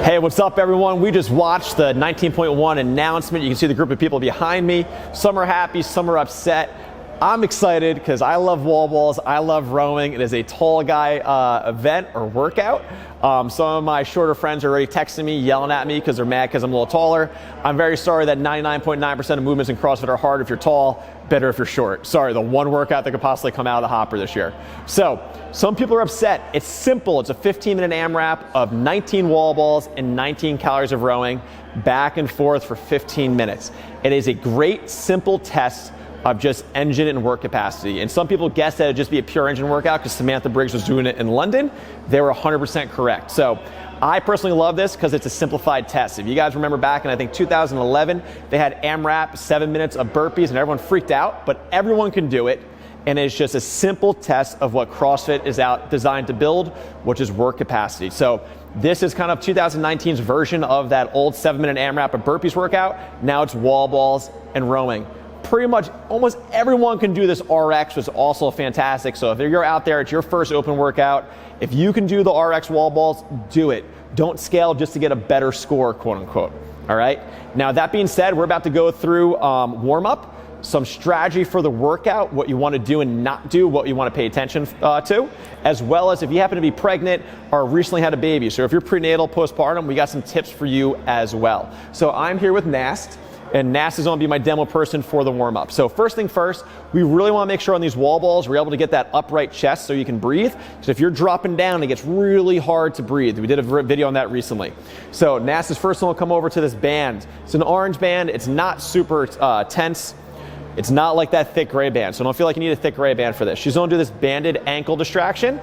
Hey, what's up everyone? We just watched the 19.1 announcement. You can see the group of people behind me. Some are happy, some are upset. I'm excited because I love wall balls, I love rowing. It is a tall guy event or workout. Some of my shorter friends are already texting me, yelling at me because they're mad because I'm a little taller. I'm very sorry that 99.9% of movements in CrossFit are hard if you're tall, better if you're short. Sorry, the one workout that could possibly come out of the hopper this year. So, some people are upset. It's simple. It's a 15-minute AMRAP of 19 wall balls and 19 calories of rowing back and forth for 15 minutes. It is a great, simple test of just engine and work capacity. And some people guessed that it'd just be a pure engine workout because Samantha Briggs was doing it in London. They were 100% correct. So I personally love this because it's a simplified test. If you guys remember back in, I think 2011, they had AMRAP, 7 minutes of burpees, and everyone freaked out, but everyone can do it. And it's just a simple test of what CrossFit is designed to build, which is work capacity. So this is kind of 2019's version of that old 7-minute AMRAP of burpees workout. Now it's wall balls and rowing. Pretty much almost everyone can do this RX, which is also fantastic. So if you're out there, it's your first open workout. If you can do the RX wall balls, do it. Don't scale just to get a better score, quote unquote. All right. Now that being said, we're about to go through warm up, some strategy for the workout, what you want to do and not do, what you want to pay attention to, as well as if you happen to be pregnant or recently had a baby. So if you're prenatal, postpartum, we got some tips for you as well. So I'm here with Nast. And Nast is going to be my demo person for the warm-up. So first thing first, we really want to make sure on these wall balls we're able to get that upright chest so you can breathe. Because if you're dropping down, it gets really hard to breathe. We did a video on that recently. So Nast is first going to come over to this band. It's an orange band. It's not super tense. It's not like that thick gray band. So don't feel like you need a thick gray band for this. She's going to do this banded ankle distraction.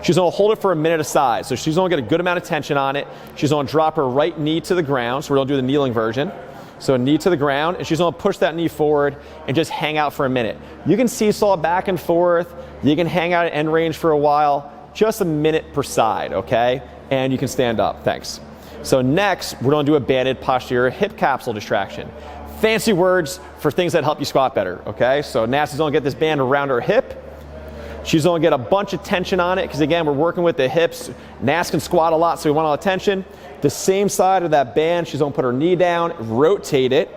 She's going to hold it for a minute aside. So she's going to get a good amount of tension on it. She's going to drop her right knee to the ground. So we're going to do the kneeling version. So knee to the ground, and she's gonna push that knee forward and just hang out for a minute. You can seesaw back and forth. You can hang out at end range for a while, just a minute per side, okay? And you can stand up, thanks. So next, we're gonna do a banded posterior hip capsule distraction. Fancy words for things that help you squat better, okay? So Nast is gonna get this band around her hip. She's gonna get a bunch of tension on it, because again, we're working with the hips. Nast can squat a lot, so we want all the tension. The same side of that band, she's gonna put her knee down, rotate it,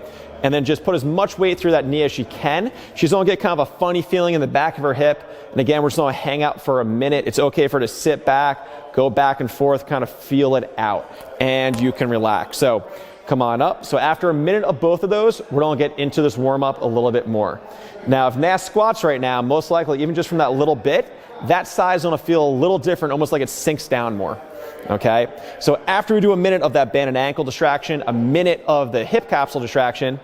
and then just put as much weight through that knee as she can. She's gonna get kind of a funny feeling in the back of her hip. And again, we're just gonna hang out for a minute. It's okay for her to sit back, go back and forth, kind of feel it out, and you can relax. So come on up. So after a minute of both of those, we're gonna get into this warm up a little bit more. Now, if Nast squats right now, most likely, even just from that little bit, that side is gonna feel a little different, almost like it sinks down more. Okay, so after we do a minute of that band and ankle distraction, a minute of the hip capsule distraction,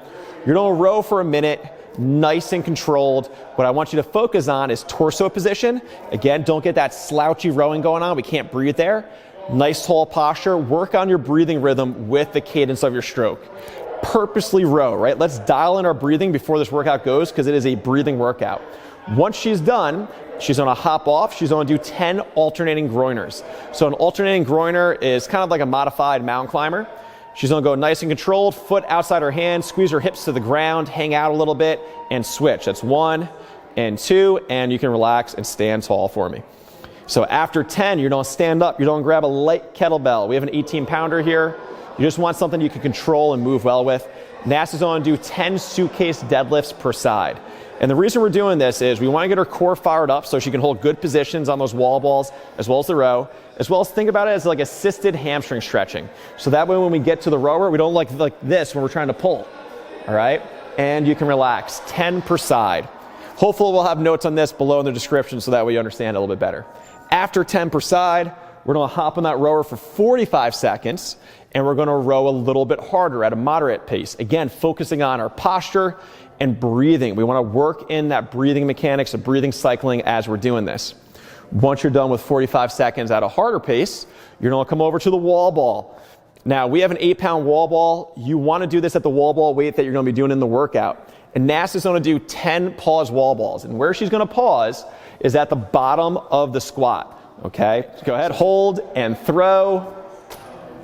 you're gonna row for a minute, nice and controlled. What I want you to focus on is torso position. Again, don't get that slouchy rowing going on. We can't breathe there. Nice tall posture. Work on your breathing rhythm with the cadence of your stroke. Purposely row, right? Let's dial in our breathing before this workout goes, because it is a breathing workout. Once she's done, she's gonna hop off. She's gonna do 10 alternating groiners. So an alternating groiner is kind of like a modified mountain climber. She's gonna go nice and controlled, foot outside her hand, squeeze her hips to the ground, hang out a little bit, and switch. That's 1 and 2, and you can relax and stand tall for me. So after 10, you're gonna stand up. You're gonna grab a light kettlebell. We have an 18-pounder here. You just want something you can control and move well with. Nast is gonna do 10 suitcase deadlifts per side. And the reason we're doing this is we want to get her core fired up so she can hold good positions on those wall balls as well as the row, as well as think about it as like assisted hamstring stretching. So that way when we get to the rower, we don't like this when we're trying to pull, all right? And you can relax, 10 per side. Hopefully we'll have notes on this below in the description so that way you understand it a little bit better. After 10 per side, we're gonna hop on that rower for 45 seconds, and we're gonna row a little bit harder at a moderate pace. Again, focusing on our posture and breathing. We wanna work in that breathing mechanics of breathing cycling as we're doing this. Once you're done with 45 seconds at a harder pace, you're gonna come over to the wall ball. Now, we have an 8-pound wall ball. You wanna do this at the wall ball weight that you're gonna be doing in the workout. And Nast is gonna do 10 pause wall balls. And where she's gonna pause is at the bottom of the squat, okay? So go ahead, hold and throw,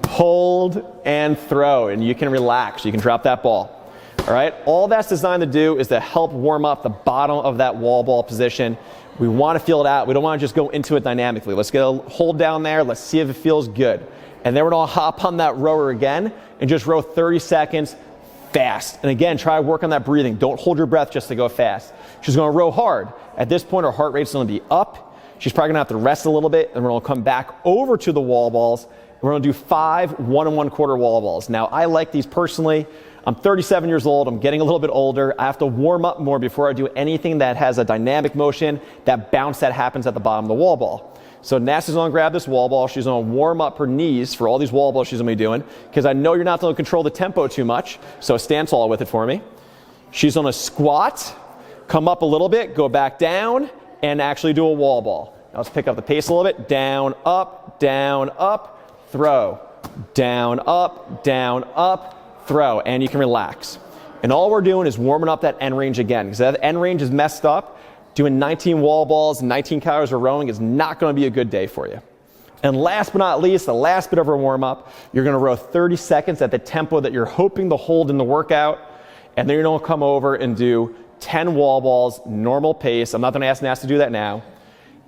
hold and throw, and you can relax. You can drop that ball. All right, all that's designed to do is to help warm up the bottom of that wall ball position. We want to feel it out. We don't want to just go into it dynamically. Let's get a hold down there. Let's see if it feels good. And then we're gonna hop on that rower again and just row 30 seconds fast. And again, try to work on that breathing. Don't hold your breath just to go fast. She's gonna row hard. At this point, her heart rate's gonna be up. She's probably gonna have to rest a little bit, and we're gonna come back over to the wall balls. We're gonna do 5 1 1/4 wall balls. Now, I like these personally. I'm 37 years old, I'm getting a little bit older. I have to warm up more before I do anything that has a dynamic motion, that bounce that happens at the bottom of the wall ball. So Nast is gonna grab this wall ball, she's gonna warm up her knees for all these wall balls she's gonna be doing, because I know you're not gonna control the tempo too much, so stand tall with it for me. She's gonna squat, come up a little bit, go back down, and actually do a wall ball. Now let's pick up the pace a little bit. Down, up, throw. Down, up, throw, and you can relax. And all we're doing is warming up that end range again, because that end range is messed up. Doing 19 wall balls, 19 calories of rowing is not gonna be a good day for you. And last but not least, the last bit of our warm up, you're gonna row 30 seconds at the tempo that you're hoping to hold in the workout, and then you're gonna come over and do 10 wall balls, normal pace. I'm not gonna ask Nast to do that now.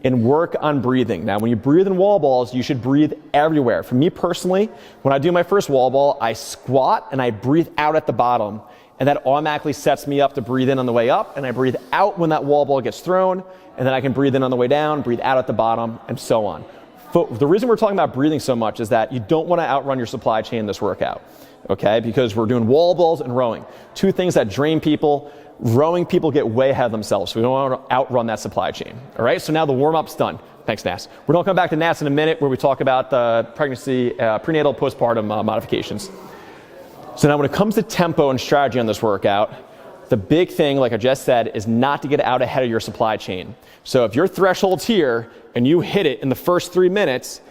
And work on breathing. Now, when you breathe in wall balls, you should breathe everywhere. For me personally, when I do my first wall ball, I squat and I breathe out at the bottom. And that automatically sets me up to breathe in on the way up, and I breathe out when that wall ball gets thrown, and then I can breathe in on the way down, breathe out at the bottom, and so on. The reason we're talking about breathing so much is that you don't want to outrun your supply chain in this workout, okay? Because we're doing wall balls and rowing. Two things that drain people. Rowing people get way ahead of themselves, so we don't want to outrun that supply chain. All right, so now the warm-up's done. Thanks, Nast. We're going to come back to Nast in a minute where we talk about the pregnancy, prenatal, postpartum modifications. So now when it comes to tempo and strategy on this workout, the big thing, like I just said, is not to get out ahead of your supply chain. So if your threshold's here and you hit it in the first 3 minutes,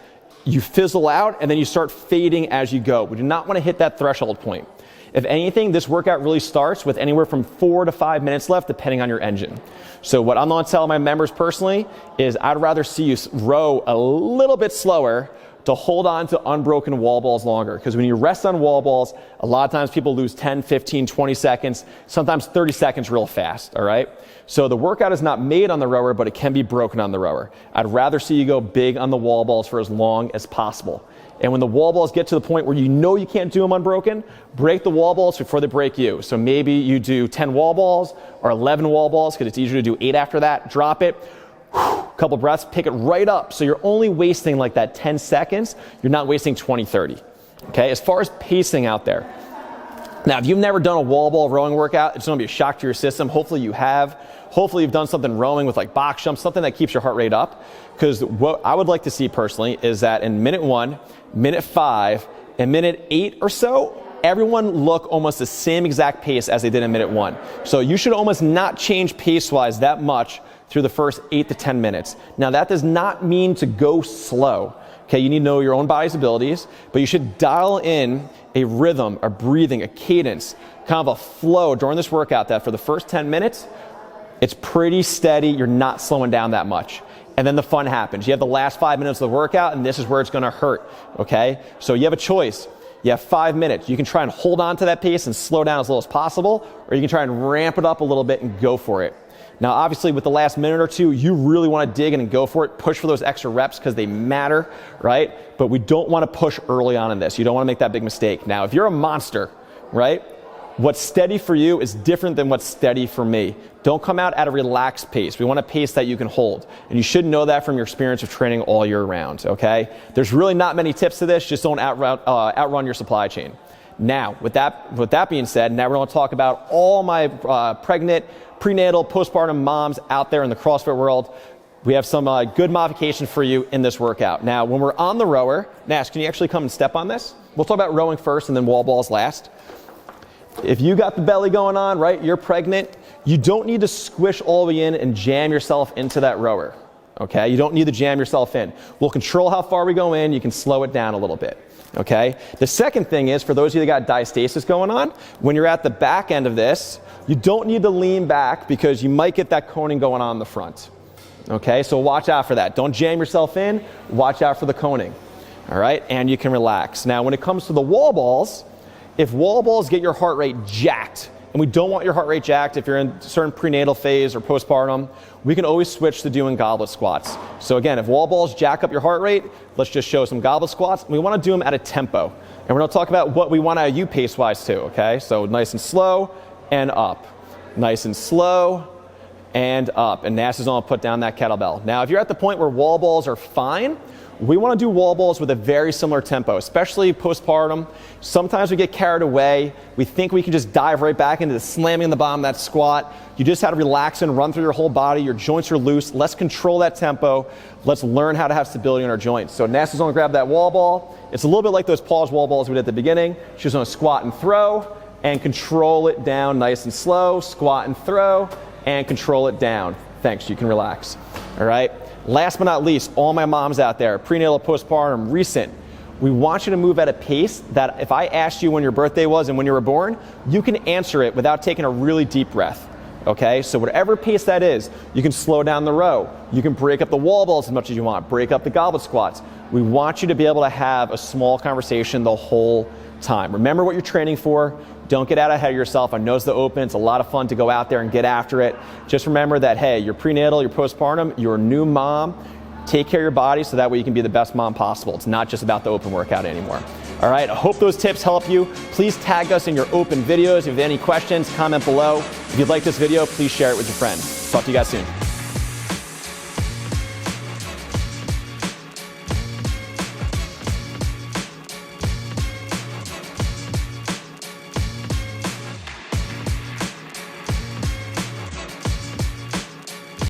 you fizzle out and then you start fading as you go. We do not want to hit that threshold point. If anything, this workout really starts with anywhere from 4 to 5 minutes left, depending on your engine. So what I'm going to tell my members personally is I'd rather see you row a little bit slower to hold on to unbroken wall balls longer. Because when you rest on wall balls, a lot of times people lose 10, 15, 20 seconds, sometimes 30 seconds real fast, all right? So the workout is not made on the rower, but it can be broken on the rower. I'd rather see you go big on the wall balls for as long as possible. And when the wall balls get to the point where you know you can't do them unbroken, break the wall balls before they break you. So maybe you do 10 wall balls or 11 wall balls, because it's easier to do 8 after that. Drop it, couple breaths, pick it right up. So you're only wasting like that 10 seconds. You're not wasting 20, 30. Okay, as far as pacing out there. Now, if you've never done a wall ball rowing workout, it's gonna be a shock to your system. Hopefully you have. Hopefully you've done something rowing with like box jumps, something that keeps your heart rate up. Because what I would like to see personally is that in minute 1, minute 5, and minute 8 or so, everyone look almost the same exact pace as they did in minute 1. So you should almost not change pace-wise that much through the first 8 to 10 minutes. Now that does not mean to go slow. Okay, you need to know your own body's abilities, but you should dial in a rhythm, a breathing, a cadence, kind of a flow during this workout that for the first 10 minutes, it's pretty steady, you're not slowing down that much. And then the fun happens. You have the last 5 minutes of the workout, and this is where it's gonna hurt, okay? So you have a choice. You have 5 minutes. You can try and hold on to that pace and slow down as little as possible, or you can try and ramp it up a little bit and go for it. Now, obviously, with the last minute or two, you really want to dig in and go for it. Push for those extra reps because they matter, right? But we don't want to push early on in this. You don't want to make that big mistake. Now, if you're a monster, right, what's steady for you is different than what's steady for me. Don't come out at a relaxed pace. We want a pace that you can hold. And you should know that from your experience of training all year round, okay? There's really not many tips to this. Just don't outrun your supply chain. Now, with that being said, now we're going to talk about all my pregnant, prenatal, postpartum moms out there in the CrossFit world. We have some good modifications for you in this workout. Now, when we're on the rower, Nast, can you actually come and step on this? We'll talk about rowing first and then wall balls last. If you got the belly going on, right, you're pregnant, you don't need to squish all the way in and jam yourself into that rower, okay? You don't need to jam yourself in. We'll control how far we go in. You can slow it down a little bit. Okay. The second thing is, for those of you that got diastasis going on, when you're at the back end of this, you don't need to lean back because you might get that coning going on in the front. Okay, so watch out for that. Don't jam yourself in. Watch out for the coning. All right, and you can relax. Now, when it comes to the wall balls, if wall balls get your heart rate jacked and we don't want your heart rate jacked if you're in a certain prenatal phase or postpartum, we can always switch to doing goblet squats. So again, if wall balls jack up your heart rate, let's just show some goblet squats. We want to do them at a tempo. And we're going to talk about what we want out of you pace-wise too, okay? So nice and slow and up. Nice and slow and up. And Nast is going to put down that kettlebell. Now, if you're at the point where wall balls are fine, we want to do wall balls with a very similar tempo, especially postpartum. Sometimes we get carried away. We think we can just dive right back into the slamming the bottom of that squat. You just have to relax and run through your whole body. Your joints are loose. Let's control that tempo. Let's learn how to have stability in our joints. So Nast is going to grab that wall ball. It's a little bit like those pause wall balls we did at the beginning. She's going to squat and throw and control it down nice and slow. Squat and throw and control it down. Thanks, you can relax. All right. Last but not least, all my moms out there, prenatal, postpartum, recent, we want you to move at a pace that if I asked you when your birthday was and when you were born, you can answer it without taking a really deep breath. Okay, so whatever pace that is, you can slow down the row. You can break up the wall balls as much as you want, break up the goblet squats. We want you to be able to have a small conversation the whole time. Remember what you're training for. Don't get out ahead of yourself. I know it's the open. It's a lot of fun to go out there and get after it. Just remember that, hey, you're prenatal, you're postpartum, you're a new mom. Take care of your body so that way you can be the best mom possible. It's not just about the open workout anymore. All right, I hope those tips help you. Please tag us in your open videos. If you have any questions, comment below. If you like this video, please share it with your friends. Talk to you guys soon.